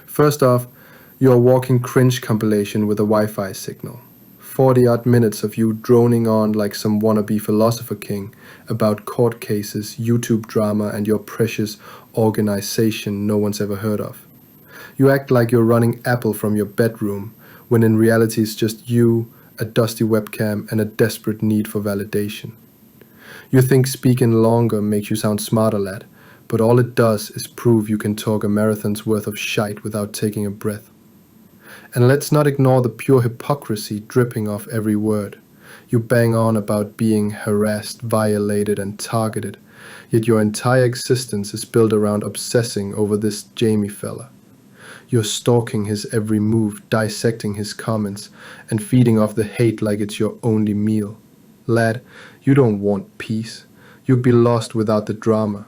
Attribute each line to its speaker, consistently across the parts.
Speaker 1: First off, you're a walking cringe compilation with a Wi Fi signal. 40 odd minutes of you droning on like some wannabe philosopher king about court cases, YouTube drama, and your precious organization no one's ever heard of. You act like you're running Apple from your bedroom, when in reality it's just you, a dusty webcam, and a desperate need for validation. You think speaking longer makes you sound smarter, lad, but all it does is prove you can talk a marathon's worth of shite without taking a breath. And let's not ignore the pure hypocrisy dripping off every word. You bang on about being harassed, violated, and targeted, yet your entire existence is built around obsessing over this Jamie fella. You're stalking his every move, dissecting his comments, and feeding off the hate like it's your only meal. Lad, you don't want peace. You'd be lost without the drama.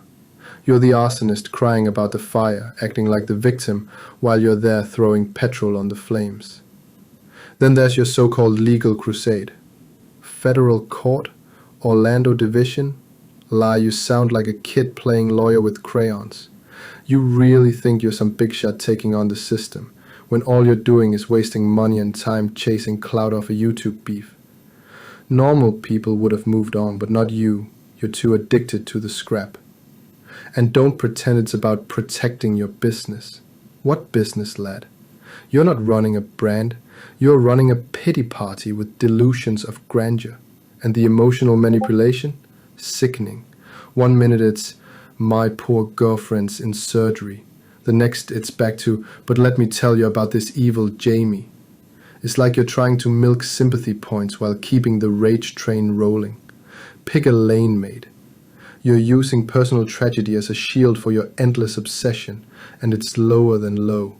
Speaker 1: You're the arsonist crying about the fire, acting like the victim, while you're there throwing petrol on the flames. Then there's your so-called legal crusade. Federal court? Orlando division? Lie, you sound like a kid playing lawyer with crayons. You really think you're some big shot taking on the system, when all you're doing is wasting money and time chasing clout off a YouTube beef. Normal people would have moved on, but not you. You're too addicted to the scrap. And don't pretend it's about protecting your business. What business, lad? You're not running a brand. You're running a pity party with delusions of grandeur. And the emotional manipulation? Sickening. 1 minute it's, my poor girlfriend's in surgery. The next it's back to, but let me tell you about this evil Jamie. It's like you're trying to milk sympathy points while keeping the rage train rolling. Pick a lane, mate. You're using personal tragedy as a shield for your endless obsession, and it's lower than low.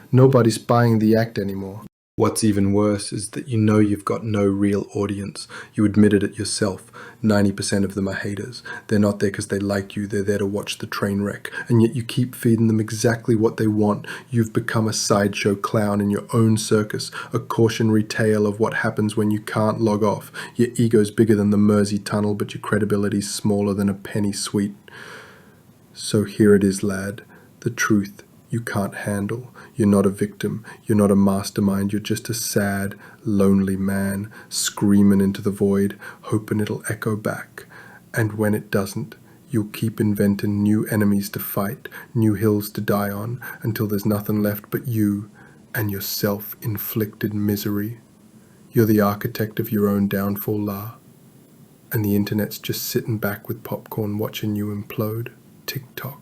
Speaker 1: Nobody's buying the act anymore. What's even worse is that you know you've got no real audience. You admitted it yourself. 90% of them are haters. They're not there because they like you, they're there to watch the train wreck. And yet you keep feeding them exactly what they want. You've become a sideshow clown in your own circus, a cautionary tale of what happens when you can't log off. Your ego's bigger than the Mersey tunnel, but your credibility's smaller than a penny sweet. So here it is, lad, the truth. You can't handle. You're not a victim. You're not a mastermind. You're just a sad, lonely man screaming into the void, hoping it'll echo back. And when it doesn't, you'll keep inventing new enemies to fight, new hills to die on, until there's nothing left but you and your self-inflicted misery. You're the architect of your own downfall, La. And the internet's just sitting back with popcorn watching you implode. Tick-tock.